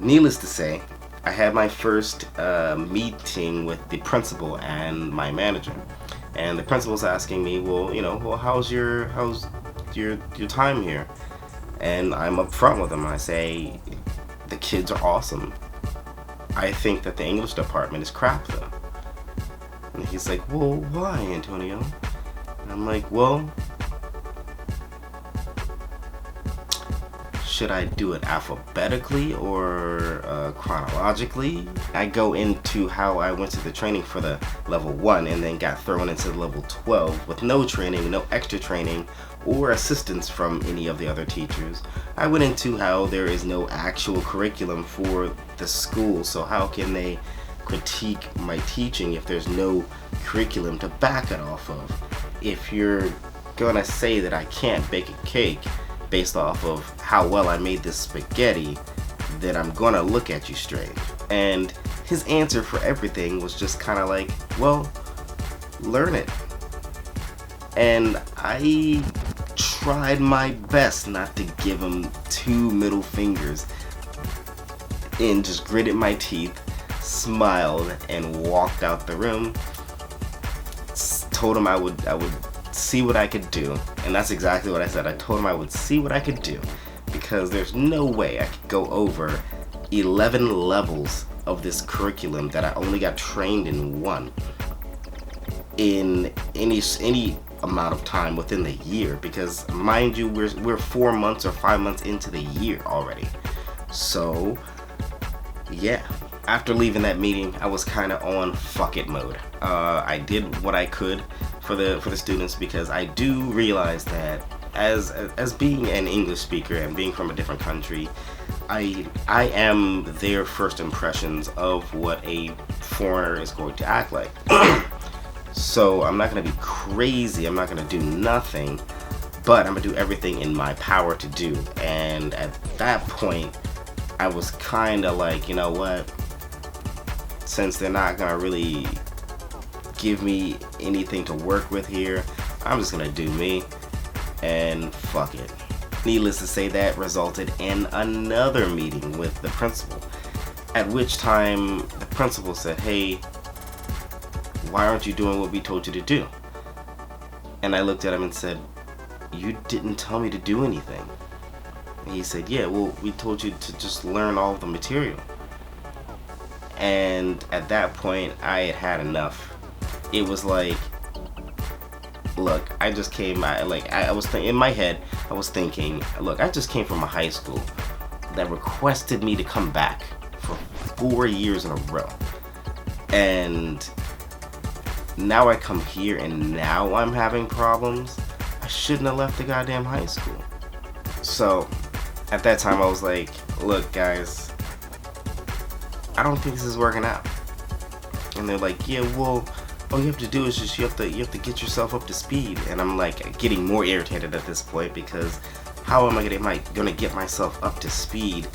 Needless to say, I had my first meeting with the principal and my manager, and the principal's asking me, well, how's your time here? And I'm upfront with him. I say, the kids are awesome. I think that the English department is crap though. And he's like, well, why, Antonio? And I'm like, well, should I do it alphabetically or chronologically? I go into how I went to the training for the level 1 and then got thrown into the level 12 with no training, no extra training or assistance from any of the other teachers. I went into how there is no actual curriculum for the school, so how can they critique my teaching if there's no curriculum to back it off of? If you're gonna say that I can't bake a cake based off of how well I made this spaghetti, then I'm gonna look at you strange. And his answer for everything was just kind of like, well, learn it. And I tried my best not to give him two middle fingers and just gritted my teeth, smiled, and walked out the room. Told him I would see what I could do, and that's exactly what I said. I told him I would see what I could do, because there's no way I could go over 11 levels of this curriculum that I only got trained in one in any amount of time within the year, because mind you, we're 4 months or 5 months into the year already. So yeah, after leaving that meeting, I was kind of on fuck it mode. I did what I could for the students, because I do realize that as being an English speaker and being from a different country, I am their first impressions of what a foreigner is going to act like. So I'm not going to be crazy, I'm not going to do nothing, but I'm going to do everything in my power to do. And at that point, I was kind of like, you know what, since they're not going to really give me anything to work with here, I'm just going to do me, and fuck it. Needless to say, that resulted in another meeting with the principal, at which time the principal said, hey, why aren't you doing what we told you to do? And I looked at him and said, you didn't tell me to do anything. And he said, yeah, well, we told you to just learn all the material. And at that point, I had had enough. It was like, look, I just came, in my head, I was thinking, look, I just came from a high school that requested me to come back for 4 years in a row. And now I come here and now I'm having problems. I shouldn't have left the goddamn high school. So at that time I was like, look guys, I don't think this is working out. And they're like, yeah, well, all you have to do is just you have to get yourself up to speed. And I'm like getting more irritated at this point, because how am I gonna get myself up to speed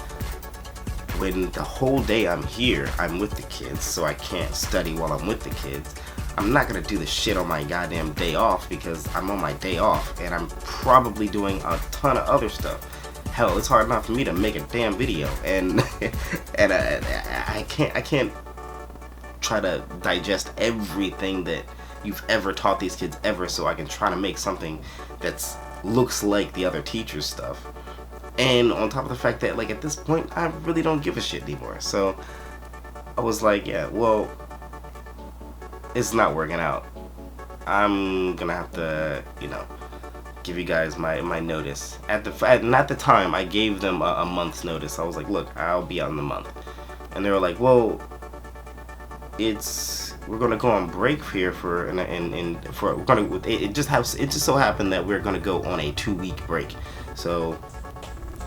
when the whole day I'm here, I'm with the kids, so I can't study while I'm with the kids. I'm not gonna do the shit on my goddamn day off, because I'm on my day off and I'm probably doing a ton of other stuff. Hell, it's hard enough for me to make a damn video, and and I can't try to digest everything that you've ever taught these kids ever, so I can try to make something that's looks like the other teachers' stuff. And on top of the fact that, like, at this point, I really don't give a shit anymore. So I was like, yeah, well, it's not working out. I'm gonna have to, give you guys my notice. At the time, I gave them a month's notice. I was like, look, I'll be out in a month. And they were like, well, we're gonna go on break here it just so happened that we're gonna go on a 2-week break. So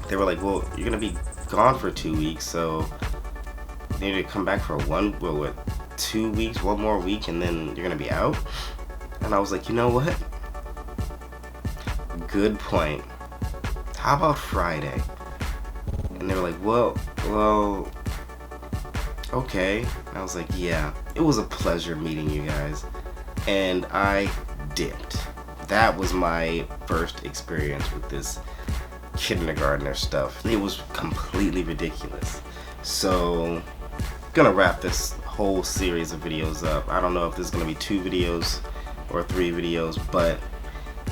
they were like, well, you're gonna be gone for 2 weeks, so you need to come back for 2 weeks, one more week, and then you're gonna be out. And I was like, you know what? Good point. How about Friday? And they were like, well, okay. And I was like, yeah, it was a pleasure meeting you guys. And I dipped. That was my first experience with this kindergartner stuff. It was completely ridiculous. So, gonna wrap this whole series of videos up. I don't know if there's gonna be 2 videos or 3 videos, but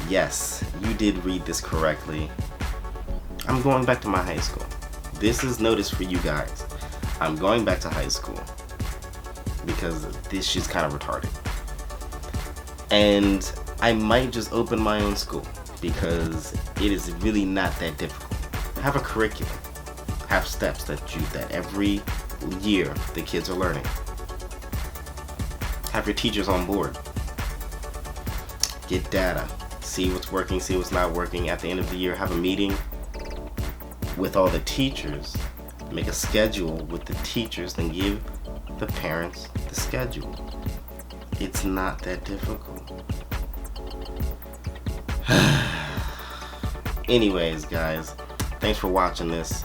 yes, you did read this correctly. I'm going back to my high school. This is notice for you guys. I'm going back to high school because this shit's kind of retarded. And I might just open my own school because it is really not that difficult. Have a curriculum. Have steps that every year the kids are learning. Have your teachers on board. Get data. See what's working, see what's not working. At the end of the year, have a meeting with all the teachers. Make a schedule with the teachers, then give the parents the schedule. It's not that difficult. Anyways, guys, thanks for watching this.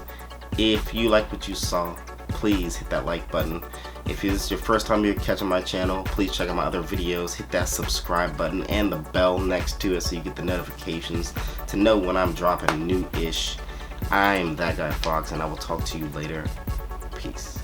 If you like what you saw, please hit that like button. If this is your first time you're catching my channel, please check out my other videos. Hit that subscribe button and the bell next to it so you get the notifications to know when I'm dropping new-ish. I'm Thatguyfox, and I will talk to you later. Peace.